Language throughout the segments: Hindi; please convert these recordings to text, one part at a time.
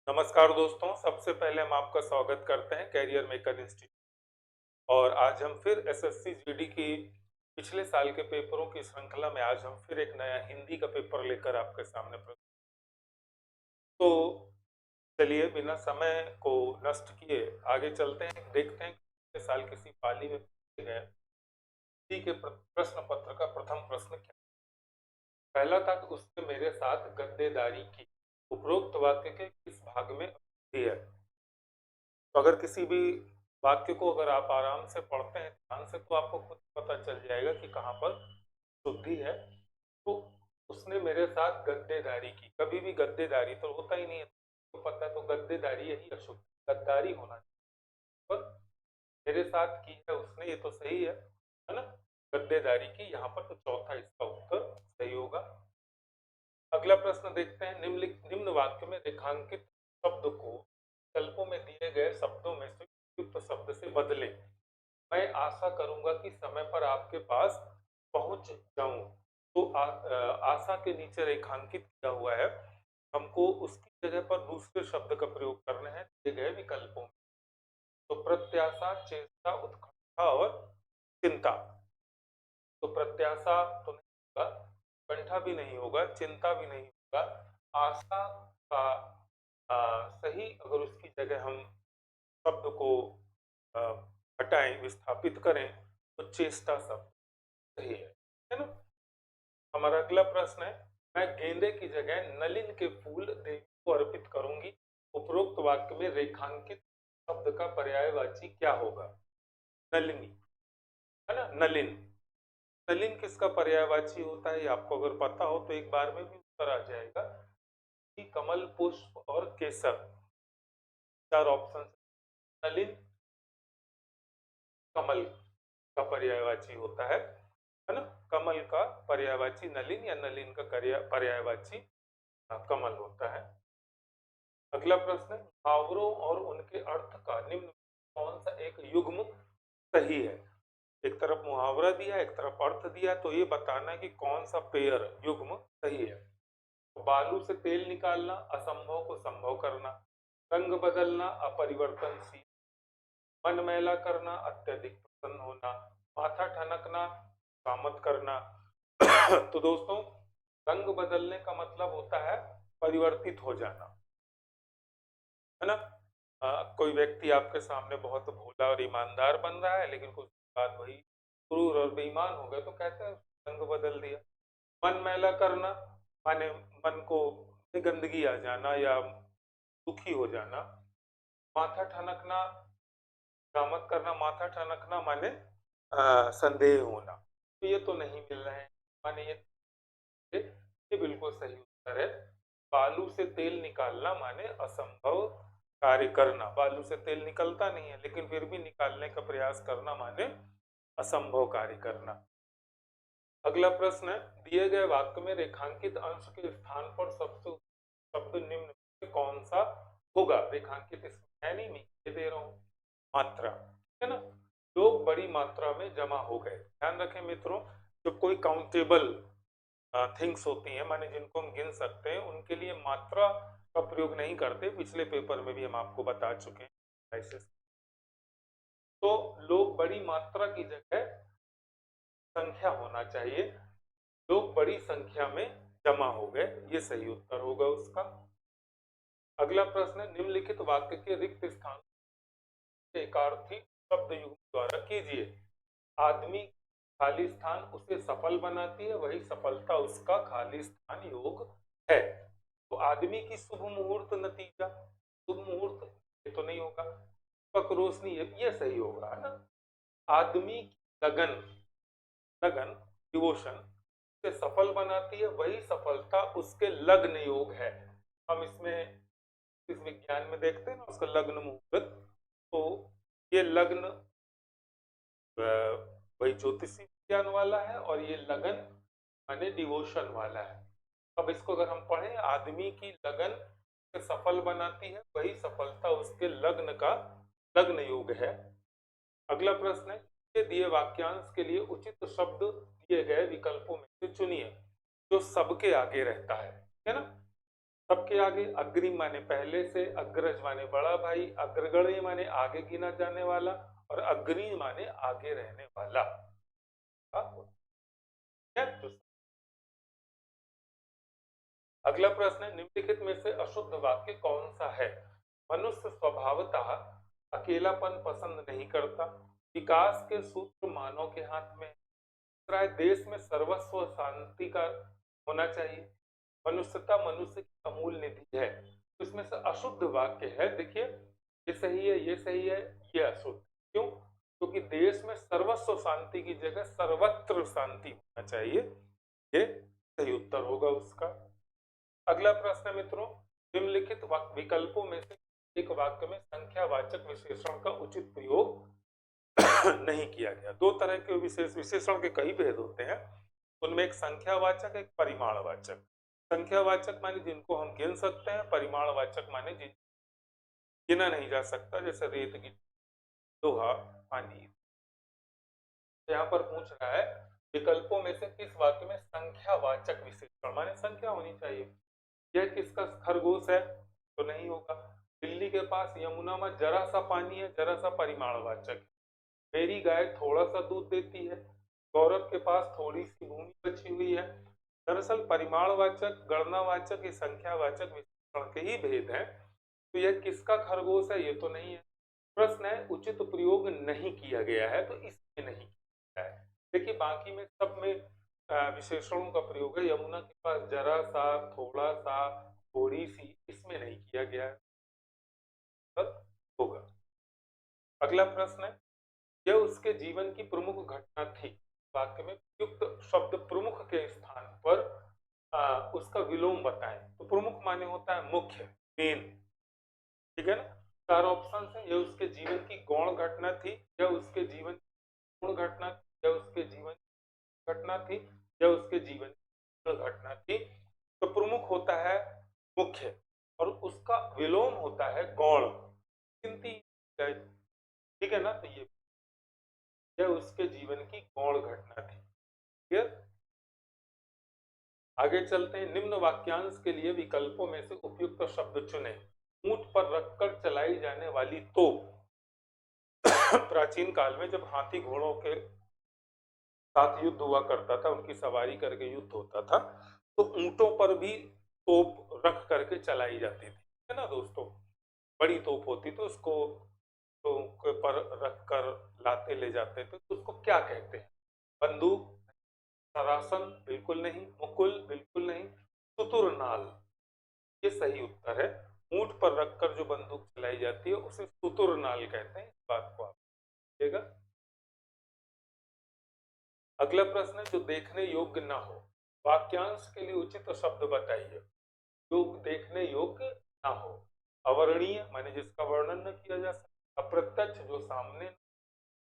नमस्कार दोस्तों, सबसे पहले हम आपका स्वागत करते हैं कैरियर मेकर इंस्टीट्यूट। और आज हम फिर एसएससी जीडी की पिछले साल के पेपरों की श्रृंखला में आज हम फिर एक नया हिंदी का पेपर लेकर आपके सामने तो चलिए बिना समय को नष्ट किए आगे चलते हैं, देखते हैं पिछले साल किसी पाली में पूछे गए हिंदी के प्रश्न पत्र का प्रथम प्रश्न क्या। पहला था कि उसने मेरे साथ गद्देदारी की, उपरोक्त वाक्य के किस भाग में है। तो अगर किसी भी वाक्य को अगर आप आराम से पढ़ते हैं ध्यान से तो आपको खुद पता चल जाएगा कि कहाँ पर शुद्धि है। तो उसने मेरे साथ गद्देदारी की, कभी भी गद्देदारी तो होता ही नहीं है, तो पता है, तो गद्देदारी यही अशुद्ध, गद्दारी होना चाहिए। पर मेरे साथ की है उसने, ये तो सही है ना, गद्देदारी की यहाँ पर, तो चौथा इसका उत्तर सही होगा। अगला प्रश्न देखते हैं, निम्न वाक्य में रेखांकित शब्द को विकल्पों में दिए गए शब्दों में से उपयुक्त शब्द से बदलें। मैं आशा करूंगा कि समय पर आपके पास पहुंच जाऊं। तो आशा के नीचे रेखांकित किया हुआ है, हमको उसकी जगह पर दूसरे शब्द का प्रयोग करना है दिए गए विकल्पों में। तो प्रत्याशा, चेष्टा, उत्कंठा और चिंता। तो प्रत्याशा तो नहीं होगा, कंठा भी नहीं होगा, चिंता भी नहीं होगा। आशा का सही अगर उसकी जगह हम शब्द को अ, हटाएं, विस्थापित करें, तो चेष्टा शब्द सही है ना। हमारा अगला प्रश्न है, मैं गेंदे की जगह नलिन के फूल देवी को अर्पित करूंगी। उपरोक्त वाक्य में रेखांकित शब्द का पर्यायवाची क्या होगा। नलिनी, है ना, नलिन। नलिन किसका पर्यायवाची होता है, ये आपको अगर पता हो तो एक बार में भी उत्तर आ जाएगा कि कमल, पुष्प और केसर, चार ऑप्शन। नलिन कमल का पर्यायवाची होता है ना। कमल का पर्यायवाची नलिन या नलिन का पर्यायवाची कमल होता है। अगला प्रश्न, मुहावरों और उनके अर्थ का निम्न में कौन सा एक युग्म सही है। एक तरफ मुहावरा दिया, एक तरफ अर्थ दिया, तो ये बताना है कि कौन सा पेयर, युग्म सही है। तो बालू से तेल निकालना, असंभव को संभव करना। रंग बदलना, अपरिवर्तनशील। मन मैला करना, अत्यधिक प्रसन्न होना। माथा ठनकना, कामत करना। तो दोस्तों, रंग बदलने का मतलब होता है परिवर्तित हो जाना, है ना। कोई व्यक्ति आपके सामने बहुत भोला और ईमानदार बन रहा है, लेकिन कुछ बाद वही क्रूर और बेईमान हो गए, तो कहते हैं रंग बदल दिया। मन मैला करना माने मन को गंदगी आ जाना या दुखी हो जाना। माथा ठनकना, कामत करना, माथा ठनकना माने संदेह होना। तो ये तो नहीं मिल रहे हैं, माने ये बिल्कुल सही उत्तर है। बालू से तेल निकालना माने असंभव कार्य करना। बालू से तेल निकलता नहीं है, लेकिन फिर भी निकालने का प्रयास करना माने असंभव कार्य करना। अगला प्रश्न है, दिए गए वाक्य में रेखांकित अंश के स्थान पर सबसे शब्द निम्न में कौन सा होगा। रेखांकित इसमें है नहीं, मैं ये दे रहा हूं, मात्रा, है ना। लोग बड़ी मात्रा में जमा हो गए। ध्यान रखें मित्रों, जब कोई काउंटेबल थिंग्स होती हैं, माने जिनको हम गिन सकते हैं, उनके लिए मात्रा का प्रयोग नहीं करते। पिछले पेपर में भी हम आपको बता चुके हैं ऐसे। तो लोग बड़ी मात्रा की जगह संख्या होना चाहिए, लोग बड़ी संख्या में जमा हो गए, ये सही उत्तर होगा उसका। अगला प्रश्न है, निम्नलिखित वाक्य के रिक्त स्थान एकार्थी शब्द युग्म द्वारा कीजिए। आदमी खाली स्थान उसे सफल बनाती है, वही सफलता उसका खाली स्थान योग है। तो आदमी की शुभ मुहूर्त नतीजा, शुभ मुहूर्त ये तो नहीं होगा। पक रोशनी ये सही होगा, है ना। आदमी की लगन, लगन डिवोशन से सफल बनाती है, वही सफलता उसके लग्न योग है। हम इसमें इस विज्ञान में देखते हैं ना उसका लग्न मुहूर्त, तो ये लग्न वही ज्योतिषी विज्ञान वाला है, और ये लगन माने डिवोशन वाला है। अब इसको अगर हम पढ़ें, आदमी की लगन से सफल बनाती है, वही सफलता उसके लग्न का लग्न योग है। अगला प्रश्न है, दिए वाक्यांश के लिए उचित शब्द दिए गए विकल्पों में से चुनिए जो सबके आगे रहता है ना। सबके आगे, अग्रिम माने पहले से, अग्रज माने बड़ा भाई, अग्रगण्य माने आगे गिना जाने वाला, और अग्रणी माने आगे रहने वाला। तो अगला प्रश्न है, निम्नलिखित में से अशुद्ध वाक्य कौन सा है? मनुष्य स्वभावतः अकेलापन पसंद नहीं करता, विकास के सूत्र मानव के हाथ में, देश में सर्वस्व शांति का होना चाहिए, मनुष्यता मनुष्य की अमूल निधि है। तो इसमें से अशुद्ध वाक्य है, देखिए ये सही है, ये सही है, ये अशुद्ध। क्यों? क्योंकि देश में सर्वस्व शांति की जगह सर्वत्र शांति होना चाहिए, ये सही उत्तर होगा उसका। अगला प्रश्न मित्रों, निम्नलिखित विकल्पों में से एक वाक्य में संख्यावाचक विशेषण का उचित प्रयोग नहीं किया गया। दो तरह के विशेषण के कई भेद होते हैं, उनमें एक संख्यावाचक, एक परिमाणवाचक। संख्यावाचक माने जिनको हम गिन सकते हैं, परिमाणवाचक माने जिन गिना नहीं जा सकता, जैसे रेत, गिट्टी, लोहा, पानी। यहाँ पर पूछ रहा है विकल्पों में से किस वाक्य में संख्यावाचक विशेषण माने संख्या होनी चाहिए। यह किसका खरगोश है? तो नहीं होगा। दिल्ली के पास यमुना में जरा सा पानी है, जरा सा परिमाणवाचक है। मेरी गाय थोड़ा सा दूध देती है, गौरव के पास थोड़ी सी भूमि बची हुई है। दरअसल परिमाणवाचक, गणनावाचक, ये संख्यावाचक विशेषण के ही भेद हैं। तो यह किसका खरगोश है? ये तो नहीं है। प्रश्न है उचित प्रयोग नहीं किया गया है, तो इसमें नहीं किया है। देखिए बाकी में सब में विशेषणों का प्रयोग है, यमुना के पास जरा सा, थोड़ा सा, थोड़ी सी, इसमें नहीं किया गया है, होगा। अगला प्रश्न है, यह उसके जीवन की प्रमुख घटना थी। वाक्य में युक्त शब्द प्रमुख के स्थान पर उसका विलोम बताएं। तो प्रमुख माने होता है मुख्य, मेन, ठीक है ना। चार ऑप्शन है, यह उसके जीवन की गौण घटना थी, यह उसके जीवन की पूर्ण घटना थी, यह उसके जीवन की घटना थी, यह उसके जीवन की घटना थी। तो प्रमुख होता है मुख्य और उसका विलोम होता है गौण, गिनती, ठीक है ना। तो यह उसके जीवन की गौण घटना थी। क्लियर? आगे चलते हैं। निम्न वाक्यांश के लिए विकल्पों में से उपयुक्त शब्द चुने। ऊंट पर रखकर चलाई जाने वाली तोप। प्राचीन काल में जब हाथी घोड़ों के साथ युद्ध हुआ करता था, उनकी सवारी करके युद्ध होता था, तो ऊंटों पर भी तोप रख करके चलाई जाती थी, है ना दोस्तों। बड़ी तोप होती तो उसको तो पर रख कर लाते ले जाते थे, तो उसको क्या कहते हैं? बंदूक? सरासन? बिल्कुल नहीं। मुकुल? बिल्कुल नहीं। सुतुरनाल, ये सही उत्तर है। ऊंट पर रखकर जो बंदूक चलाई जाती है उसे सुतुरनाल कहते हैं, इस बात को आप देखिएगा। अगला प्रश्न है, जो देखने योग्य ना हो। वाक्यांश के लिए उचित शब्द बताइए जो देखने योग्य ना हो। अवर्णीय माने जिसका वर्णन न किया जा सके, अप्रत्यक्ष जो सामने,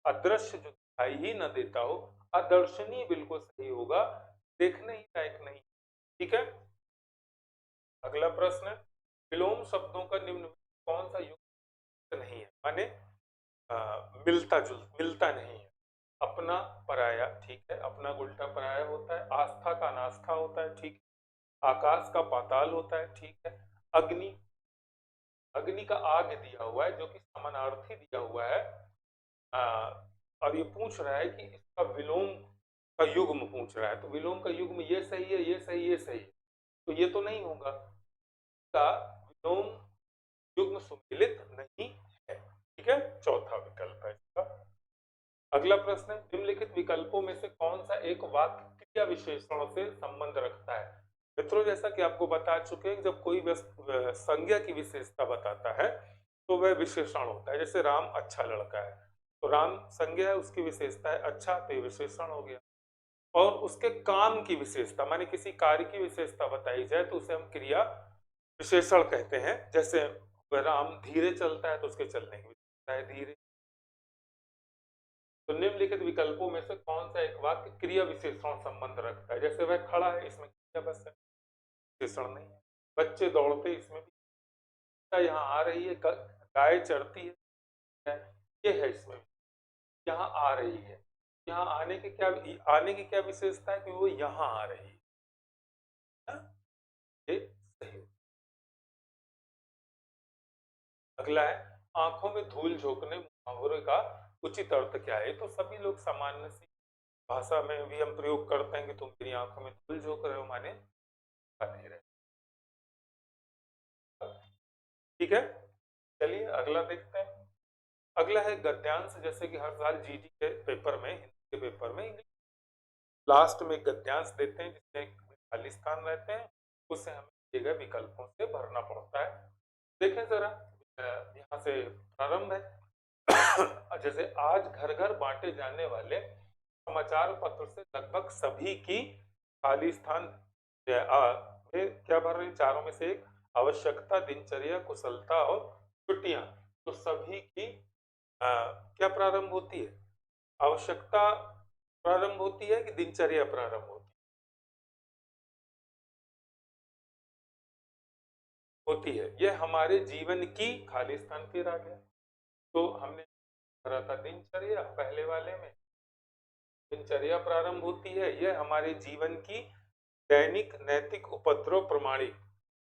अदृश्य जो दिखाई ही न देता हो, अदर्शनीय बिल्कुल सही होगा, देखने ही लायक नहीं, ठीक है। अगला प्रश्न है, विलोम शब्दों का निम्न में कौन सा युक्त नहीं है, माने मिलता नहीं है। अपना पराया, ठीक है, अपना उल्टा पराया होता है। आस्था का अनास्था होता है, ठीक है। आकाश का पाताल होता है, ठीक है। अग्नि, अग्नि का आग दिया हुआ है जो कि समानार्थी दिया हुआ है। आ, और ये पूछ रहा है कि इसका विलोम का युग्म पूछ रहा है, तो विलोम का युग्म ये सही है, ये सही, ये सही, तो ये तो नहीं होगा। का विलोम युग्म सुमेलित नहीं है, ठीक है, चौथा विकल्प है इसका। अगला प्रश्न है, निम्नलिखित विकल्पों में से कौन सा एक वाक्य क्रिया विशेषण से संबंध रखता है? मित्रों जैसा कि आपको बता चुके हैं, जब कोई संज्ञा की विशेषता बताता है तो वह विशेषण होता है। जैसे राम अच्छा लड़का है, तो राम संज्ञा है, उसकी विशेषता है अच्छा, तो ये विशेषण हो गया। और उसके काम की विशेषता माने किसी कार्य की विशेषता बताई जाए तो उसे हम क्रिया विशेषण कहते हैं। जैसे राम धीरे चलता है तो उसके चलने की विशेषता है धीरे। तो निम्नलिखित विकल्पों में से कौन सा एक वाक्य क्रिया विशेषण संबंध रखता है? जैसे वह खड़ा है, इसमें क्रिया बस है, विशेषण नहीं है। बच्चे दौड़ते, इसमें भी यहाँ आ रही है, गाय चढ़ती है, ये है इसमें, यहाँ आ रही है। यहाँ आने की क्या विशेषता है कि वो यहाँ आ रही है, ये सही। अगला है आंखों में धूल झोंकने मुहावरे का उचित अर्थ क्या है। तो सभी लोग सामान्य सी भाषा में भी हम प्रयोग करते हैं कि तुम मेरी आंखों में धूल झोंक रहे हो, माने नहीं रहे। ठीक है, चलिए अगला देखते हैं। अगला है गद्यांश। जैसे कि हर साल जीडी के पेपर में, हिंदी के पेपर में लास्ट में गद्यांश देते हैं जिसमें खाली स्थान रहते हैं, उसे हमें दिए गए विकल्पों से भरना पड़ता है। देखें जरा, यहाँ से प्रारंभ है। जैसे आज घर घर बांटे जाने वाले समाचार पत्र से लगभग सभी की खाली स्थान क्या भर रहे हैं? चारों में से एक, आवश्यकता, दिनचर्या, कुशलता और छुट्टियां। तो सभी की क्या प्रारंभ होती है? आवश्यकता प्रारंभ होती है कि दिनचर्या प्रारंभ होती है? यह हमारे जीवन की, खाली स्थान फिर आ गया। तो हमने करा था दिनचर्या पहले वाले में, दिनचर्या प्रारंभ होती है, यह हमारे जीवन की दैनिक नैतिक उपद्रव प्रमाणिक,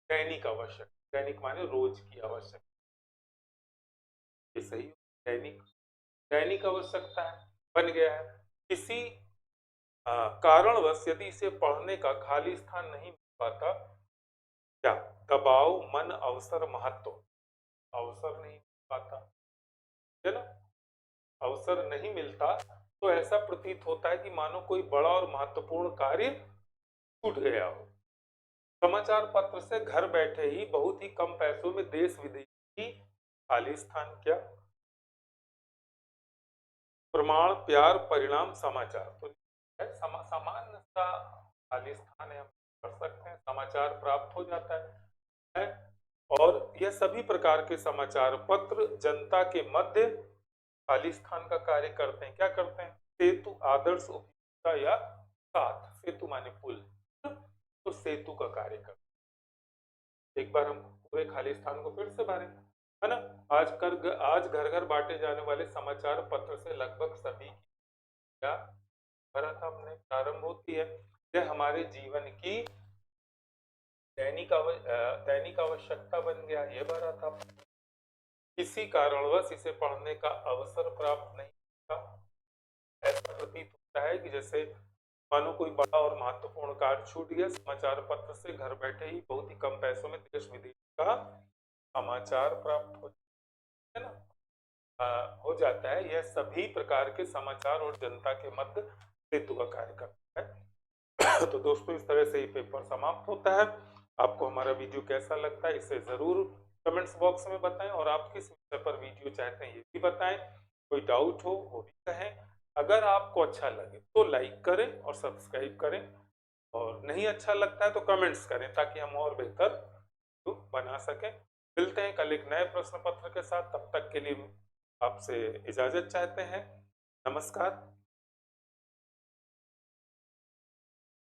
दैनिक आवश्यक, दैनिक माने रोज की आवश्यक, ये सही दैनिक, दैनिक आवश्यकता है, बन गया है। किसी कारणवश यदि इसे पढ़ने का खाली स्थान नहीं मिल पाता, क्या? दबाव, मन, अवसर, महत्व। अवसर नहीं मिल पाता है ना, अवसर नहीं मिलता तो ऐसा प्रतीत होता है कि मानो कोई बड़ा और महत्वपूर्ण कार्य छूट गया हो। समाचार पत्र से घर बैठे ही बहुत ही कम पैसों में देश विदेश की खाली स्थान क्या? प्रमाण, प्यार, परिणाम, समाचार। तो सामान्य सा खाली स्थान है, हम कर सकते हैं, समाचार प्राप्त हो जाता है। और यह सभी प्रकार के समाचार पत्र जनता के मध्य खाली स्थान का कार्य करते हैं। क्या करते हैं? सेतु, आदर्श, उपयोगिता या साथ। सेतु माने पुल, तो सेतु का कार्य करते हैं। एक बार हम पूरे खाली स्थान को फिर से भरें, है ना। आज घर घर बांटे जाने वाले समाचार पत्र से लगभग सभी क्या भरा था हमने? प्रारंभ होती है, यह हमारे जीवन की दैनिक आवश्यकता बन गया, ये भरा था। किसी कारणवश इसे पढ़ने का अवसर प्राप्त नहीं था, ऐसा प्रतीत होता है कि जैसे मानो कोई बड़ा और महत्वपूर्ण कार्य छूट गया। समाचार पत्र से घर बैठे ही बहुत ही कम पैसों में देश विदेश का समाचार प्राप्त है ना, हो जाता है। यह सभी प्रकार के समाचार और जनता के मध्य सेतु का कार्य करता है। तो दोस्तों, इस तरह से ही पेपर समाप्त होता है। आपको हमारा वीडियो कैसा लगता है इसे जरूर कमेंट्स बॉक्स में बताएं, और आप किस विषय पर वीडियो चाहते हैं ये भी बताएं। कोई डाउट हो वो भी कहें। अगर आपको अच्छा लगे तो लाइक करें और सब्सक्राइब करें, और नहीं अच्छा लगता है तो कमेंट्स करें ताकि हम और बेहतर बना सकें। मिलते हैं कल एक नए प्रश्न पत्र के साथ, तब तक के लिए आपसे इजाजत चाहते हैं। नमस्कार।